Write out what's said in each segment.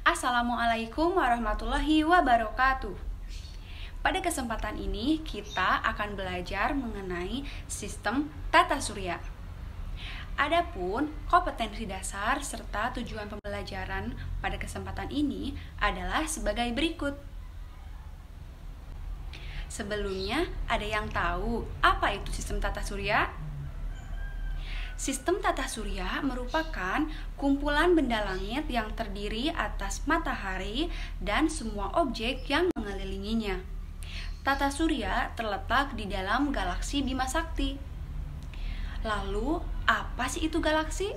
Assalamualaikum warahmatullahi wabarakatuh. Pada kesempatan ini kita akan belajar mengenai sistem tata surya. Adapun kompetensi dasar serta tujuan pembelajaran pada kesempatan ini adalah sebagai berikut. Sebelumnya, ada yang tahu apa itu sistem tata surya? Sistem tata surya merupakan kumpulan benda langit yang terdiri atas matahari dan semua objek yang mengelilinginya. Tata surya terletak di dalam galaksi Bima Sakti. Lalu, apa sih itu galaksi?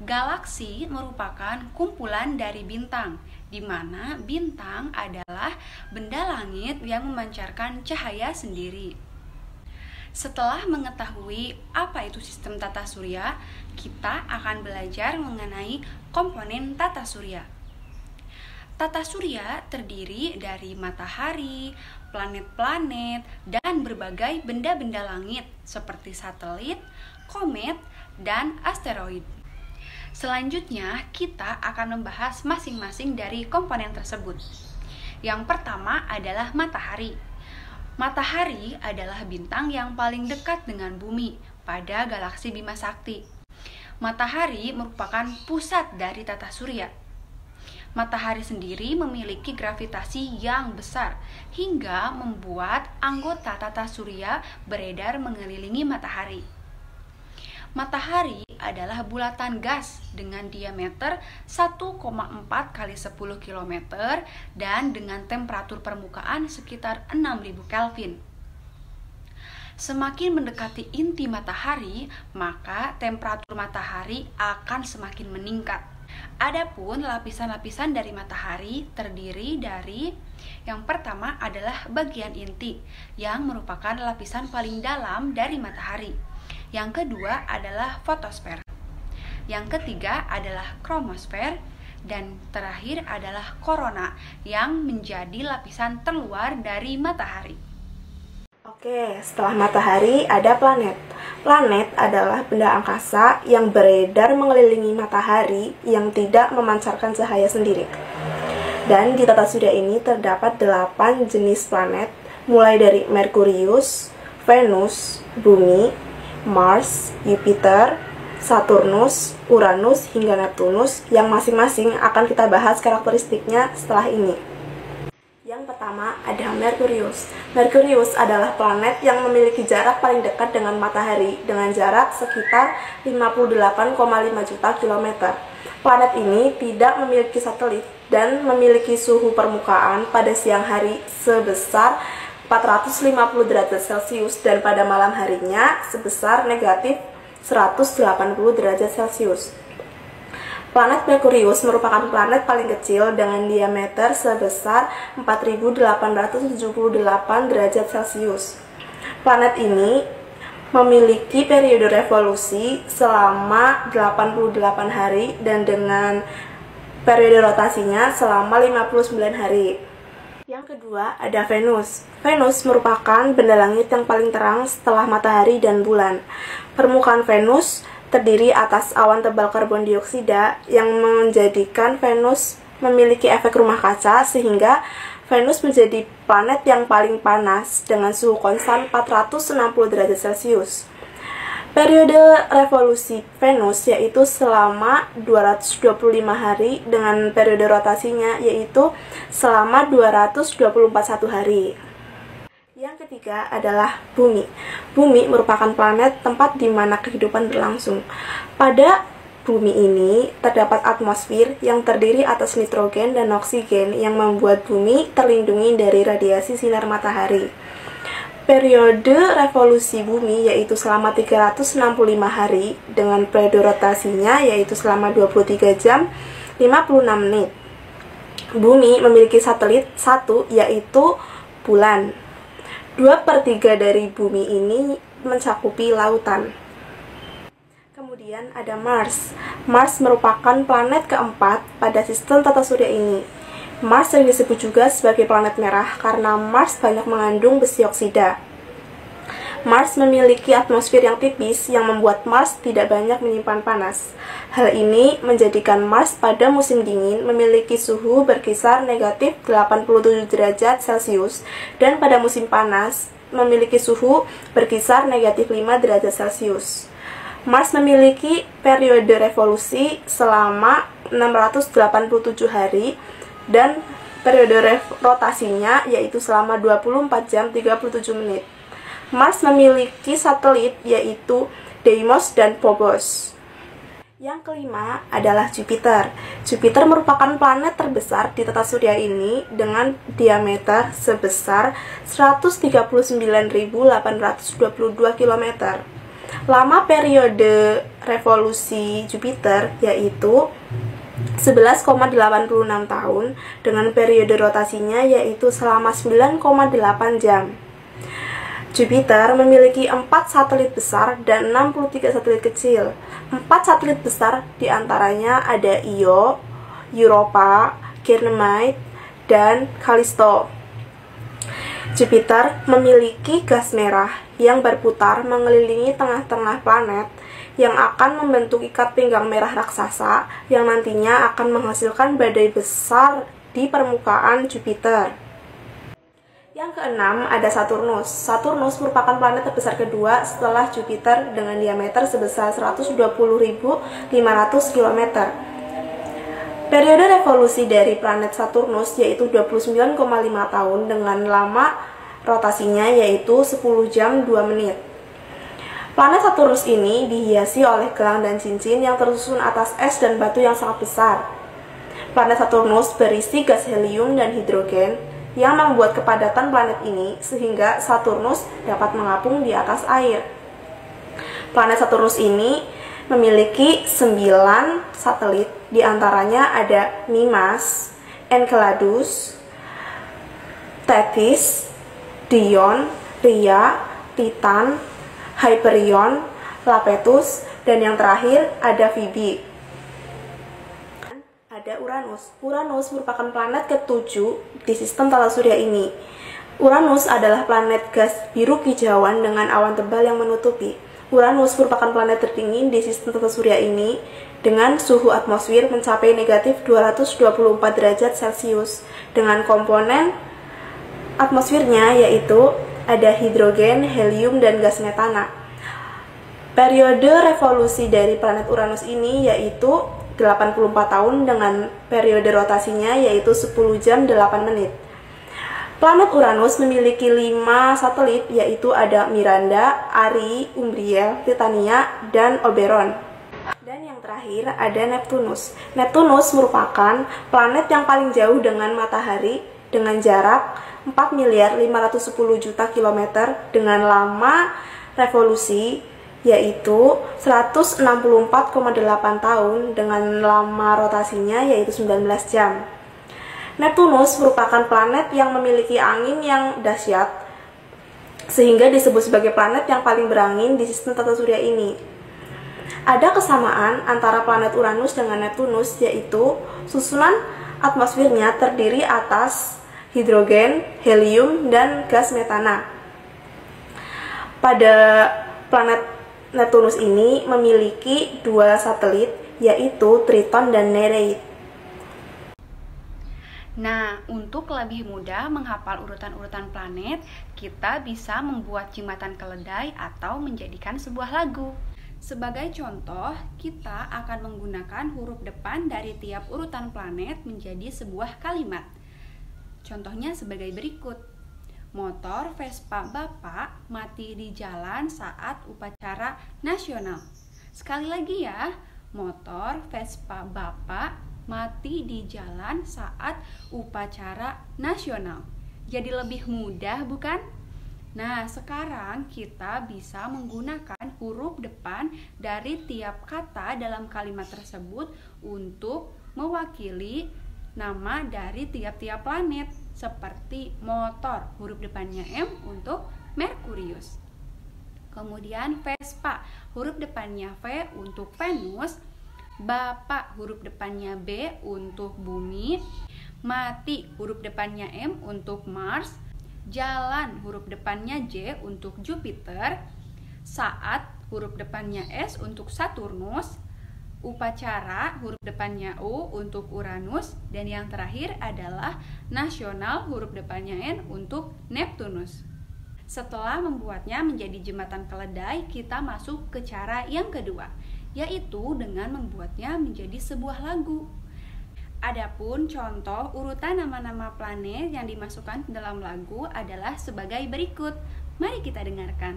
Galaksi merupakan kumpulan dari bintang, di mana bintang adalah benda langit yang memancarkan cahaya sendiri. Setelah mengetahui apa itu sistem tata surya, kita akan belajar mengenai komponen tata surya. Tata surya terdiri dari matahari, planet-planet, dan berbagai benda-benda langit seperti satelit, komet, dan asteroid. Selanjutnya, kita akan membahas masing-masing dari komponen tersebut. Yang pertama adalah matahari. Matahari adalah bintang yang paling dekat dengan bumi pada galaksi Bima Sakti. Matahari merupakan pusat dari tata surya. Matahari sendiri memiliki gravitasi yang besar hingga membuat anggota tata surya beredar mengelilingi matahari. Matahari adalah bulatan gas dengan diameter 1,4 kali 10 km dan dengan temperatur permukaan sekitar 6000 Kelvin. Semakin mendekati inti matahari, maka temperatur matahari akan semakin meningkat. Adapun lapisan-lapisan dari matahari terdiri dari yang pertama adalah bagian inti yang merupakan lapisan paling dalam dari matahari. Yang kedua adalah fotosfer. Yang ketiga adalah kromosfer dan terakhir adalah korona yang menjadi lapisan terluar dari matahari. Oke, setelah matahari ada planet. Planet adalah benda angkasa yang beredar mengelilingi matahari yang tidak memancarkan cahaya sendiri. Dan di tata surya ini terdapat 8 jenis planet, mulai dari Merkurius, Venus, Bumi, Mars, Jupiter, Saturnus, Uranus, hingga Neptunus yang masing-masing akan kita bahas karakteristiknya setelah ini. Yang pertama ada Merkurius. Merkurius adalah planet yang memiliki jarak paling dekat dengan matahari dengan jarak sekitar 58,5 juta kilometer. Planet ini tidak memiliki satelit dan memiliki suhu permukaan pada siang hari sebesar 450 derajat Celcius dan pada malam harinya sebesar negatif 180 derajat Celcius. Planet Merkurius merupakan planet paling kecil dengan diameter sebesar 4878 derajat Celcius. Planet ini memiliki periode revolusi selama 88 hari dan dengan periode rotasinya selama 59 hari. Yang kedua ada Venus. Venus merupakan benda langit yang paling terang setelah matahari dan bulan. Permukaan Venus terdiri atas awan tebal karbon dioksida yang menjadikan Venus memiliki efek rumah kaca sehingga Venus menjadi planet yang paling panas dengan suhu konstan 460 derajat Celcius. Periode revolusi Venus yaitu selama 225 hari dengan periode rotasinya yaitu selama 224 hari. Yang ketiga adalah Bumi. Bumi merupakan planet tempat di mana kehidupan berlangsung. Pada Bumi ini terdapat atmosfer yang terdiri atas nitrogen dan oksigen yang membuat Bumi terlindungi dari radiasi sinar matahari. Periode revolusi Bumi yaitu selama 365 hari dengan periode rotasinya yaitu selama 23 jam 56 menit. Bumi memiliki satelit satu yaitu bulan. 2/3 dari bumi ini mencakupi lautan. Kemudian ada Mars. Mars merupakan planet keempat pada sistem tata surya ini. Mars sering disebut juga sebagai planet merah karena Mars banyak mengandung besi oksida. Mars memiliki atmosfer yang tipis yang membuat Mars tidak banyak menyimpan panas. Hal ini menjadikan Mars pada musim dingin memiliki suhu berkisar negatif 87 derajat Celcius dan pada musim panas memiliki suhu berkisar negatif 5 derajat Celcius. Mars memiliki periode revolusi selama 687 hari dan periode rotasinya yaitu selama 24 jam 37 menit. Mars memiliki satelit yaitu Deimos dan Phobos. Yang kelima adalah Jupiter. Jupiter merupakan planet terbesar di tata surya ini dengan diameter sebesar 139.822 km. Lama periode revolusi Jupiter yaitu 11,86 tahun dengan periode rotasinya yaitu selama 9,8 jam. Jupiter memiliki 4 satelit besar dan 63 satelit kecil. 4 satelit besar diantaranya ada Io, Europa, Ganymede, dan Callisto. Jupiter memiliki gas merah yang berputar mengelilingi tengah-tengah planet yang akan membentuk ikat pinggang merah raksasa yang nantinya akan menghasilkan badai besar di permukaan Jupiter. Yang keenam ada Saturnus. Saturnus merupakan planet terbesar kedua setelah Jupiter dengan diameter sebesar 120.500 km. Periode revolusi dari planet Saturnus yaitu 29,5 tahun dengan lama rotasinya yaitu 10 jam 2 menit. Planet Saturnus ini dihiasi oleh gelang dan cincin yang tersusun atas es dan batu yang sangat besar. Planet Saturnus berisi gas helium dan hidrogen yang membuat kepadatan planet ini sehingga Saturnus dapat mengapung di atas air. Planet Saturnus ini memiliki 9 satelit, diantaranya ada Mimas, Enceladus, Tethys, Dion, Rhea, Titan, Hyperion, Iapetus, dan yang terakhir ada Phoebe. Ada Uranus. Uranus merupakan planet ke-7 di sistem tata surya ini. Uranus adalah planet gas biru kicauan dengan awan tebal yang menutupi. Uranus merupakan planet terdingin di sistem tata surya ini dengan suhu atmosfer mencapai negatif 224 derajat Celcius dengan komponen atmosfernya yaitu ada hidrogen, helium, dan gas metana. Periode revolusi dari planet Uranus ini yaitu 84 tahun dengan periode rotasinya yaitu 10 jam 8 menit. Planet Uranus memiliki 5 satelit yaitu ada Miranda, Ari, Umbriel, Titania, dan Oberon. Dan yang terakhir ada Neptunus. Neptunus merupakan planet yang paling jauh dengan matahari dengan jarak 4.510.000.000 kilometer dengan lama revolusi yaitu 164,8 tahun dengan lama rotasinya yaitu 19 jam. Neptunus merupakan planet yang memiliki angin yang dahsyat sehingga disebut sebagai planet yang paling berangin di sistem tata surya ini. Ada kesamaan antara planet Uranus dengan Neptunus yaitu susunan atmosfernya terdiri atas hidrogen, helium, dan gas metana. Pada planet Neptunus ini memiliki 2 satelit yaitu Triton dan Nereid. Nah, untuk lebih mudah menghafal urutan-urutan planet, kita bisa membuat jimatan keledai atau menjadikan sebuah lagu. Sebagai contoh, kita akan menggunakan huruf depan dari tiap urutan planet menjadi sebuah kalimat. Contohnya sebagai berikut. Motor Vespa Bapak mati di jalan saat upacara nasional. Sekali lagi ya, motor Vespa Bapak mati di jalan saat upacara nasional. Jadi lebih mudah bukan? Nah, sekarang kita bisa menggunakan huruf depan dari tiap kata dalam kalimat tersebut untuk mewakili nama dari tiap-tiap planet. Seperti motor, huruf depannya M untuk Merkurius. Kemudian Vespa, huruf depannya V untuk Venus. Bapak, huruf depannya B untuk Bumi. Mati, huruf depannya M untuk Mars. jalan huruf depannya J untuk Jupiter, saat huruf depannya S untuk Saturnus, upacara huruf depannya U untuk Uranus, dan yang terakhir adalah nasional huruf depannya N untuk Neptunus. Setelah membuatnya menjadi jembatan keledai, kita masuk ke cara yang kedua, yaitu dengan membuatnya menjadi sebuah lagu. Adapun contoh urutan nama-nama planet yang dimasukkan ke dalam lagu adalah sebagai berikut. Mari kita dengarkan.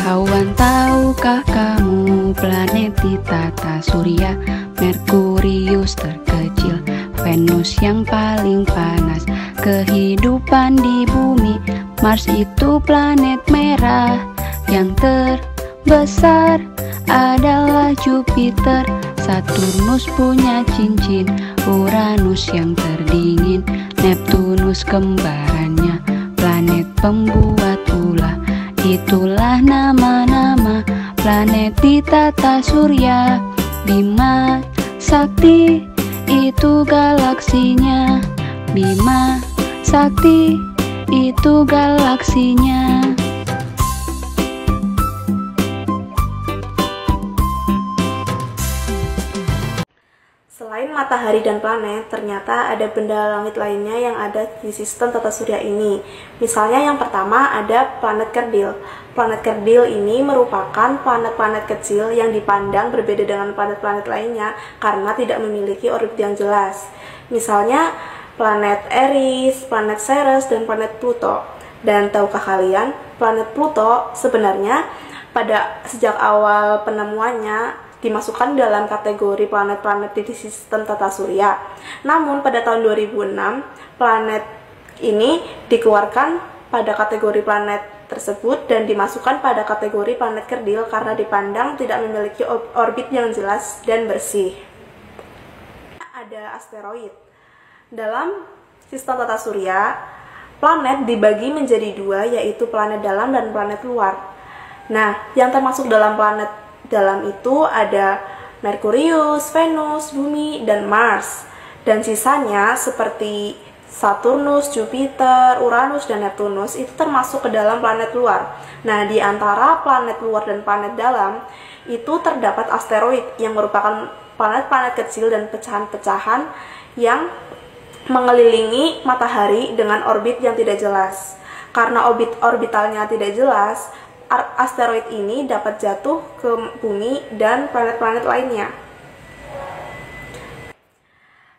Kawan, tahukah kamu planet di tata surya? Merkurius terkecil, Venus yang paling panas, kehidupan di bumi. Mars itu planet merah, yang terbesar adalah Jupiter. Saturnus punya cincin, Uranus yang terdingin, Neptunus kembarannya, planet pembuat ulah. Itulah nama-nama planet di tata surya. Bima Sakti itu galaksinya, Bima Sakti itu galaksinya. Selain matahari dan planet, ternyata ada benda langit lainnya yang ada di sistem tata surya ini. Misalnya yang pertama ada planet kerdil. Planet kerdil ini merupakan planet-planet kecil yang dipandang berbeda dengan planet-planet lainnya karena tidak memiliki orbit yang jelas. Misalnya planet Eris, planet Ceres, dan planet Pluto. Dan tahukah kalian, planet Pluto sebenarnya pada sejak awal penemuannya dimasukkan dalam kategori planet-planet di sistem tata surya. Namun pada tahun 2006, planet ini dikeluarkan pada kategori planet tersebut dan dimasukkan pada kategori planet kerdil karena dipandang tidak memiliki orbit yang jelas dan bersih. Ada asteroid. Dalam sistem tata surya, planet dibagi menjadi dua, yaitu planet dalam dan planet luar. Nah, yang termasuk dalam planet dalam itu ada Merkurius, Venus, Bumi, dan Mars. Dan sisanya seperti Saturnus, Jupiter, Uranus, dan Neptunus itu termasuk ke dalam planet luar. Nah, di antara planet luar dan planet dalam itu terdapat asteroid yang merupakan planet-planet kecil dan pecahan-pecahan yang mengelilingi matahari dengan orbit yang tidak jelas. Karena orbitalnya tidak jelas, asteroid ini dapat jatuh ke bumi dan planet-planet lainnya.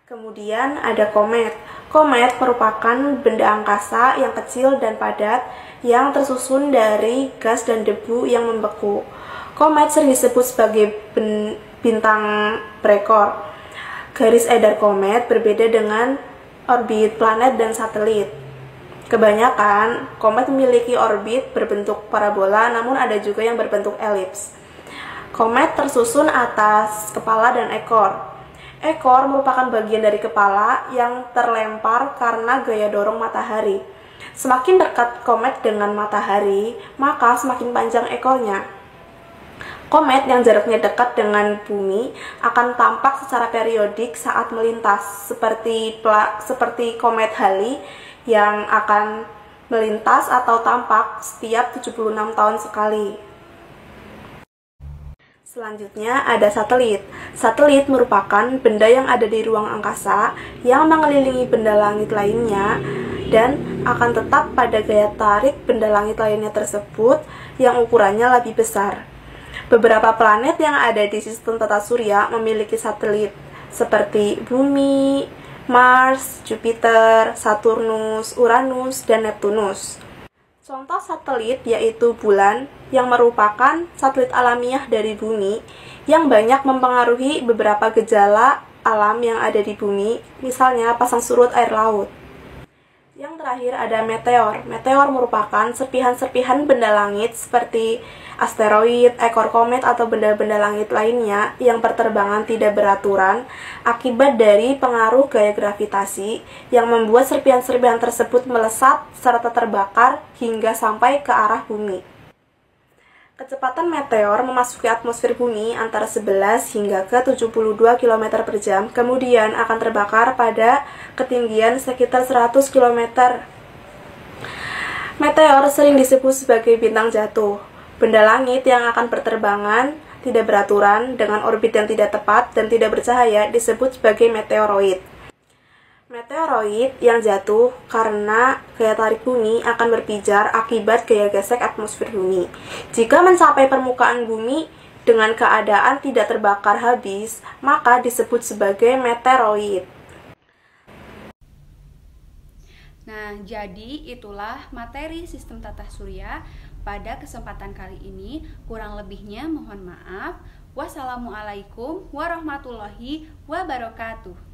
Kemudian ada komet. Komet merupakan benda angkasa yang kecil dan padat yang tersusun dari gas dan debu yang membeku. Komet sering disebut sebagai bintang berekor. Garis edar komet berbeda dengan orbit planet dan satelit. Kebanyakan komet memiliki orbit berbentuk parabola, namun ada juga yang berbentuk elips. Komet tersusun atas kepala dan ekor. Ekor merupakan bagian dari kepala yang terlempar karena gaya dorong matahari. Semakin dekat komet dengan matahari, maka semakin panjang ekornya. Komet yang jaraknya dekat dengan bumi akan tampak secara periodik saat melintas, seperti komet Halley yang akan melintas atau tampak setiap 76 tahun sekali. Selanjutnya ada satelit. Satelit merupakan benda yang ada di ruang angkasa yang mengelilingi benda langit lainnya dan akan tetap pada gaya tarik benda langit lainnya tersebut yang ukurannya lebih besar. Beberapa planet yang ada di sistem tata surya memiliki satelit seperti Bumi, Mars, Jupiter, Saturnus, Uranus, dan Neptunus. Contoh satelit yaitu bulan yang merupakan satelit alamiah dari bumi yang banyak mempengaruhi beberapa gejala alam yang ada di bumi, misalnya pasang surut air laut. Yang terakhir ada meteor. Meteor merupakan serpihan-serpihan benda langit seperti asteroid, ekor komet, atau benda-benda langit lainnya yang berterbangan tidak beraturan akibat dari pengaruh gaya gravitasi yang membuat serpihan-serpihan tersebut melesat serta terbakar hingga sampai ke arah bumi. Kecepatan meteor memasuki atmosfer bumi antara 11 hingga ke 72 km per jam, kemudian akan terbakar pada ketinggian sekitar 100 km. Meteor sering disebut sebagai bintang jatuh, benda langit yang akan berterbangan tidak beraturan dengan orbit yang tidak tepat dan tidak bercahaya disebut sebagai meteoroid. Meteoroid yang jatuh karena gaya tarik bumi akan berpijar akibat gaya gesek atmosfer bumi. Jika mencapai permukaan bumi dengan keadaan tidak terbakar habis, maka disebut sebagai meteoroid. Nah, jadi itulah materi sistem tata surya pada kesempatan kali ini. Kurang lebihnya mohon maaf. Wassalamualaikum warahmatullahi wabarakatuh.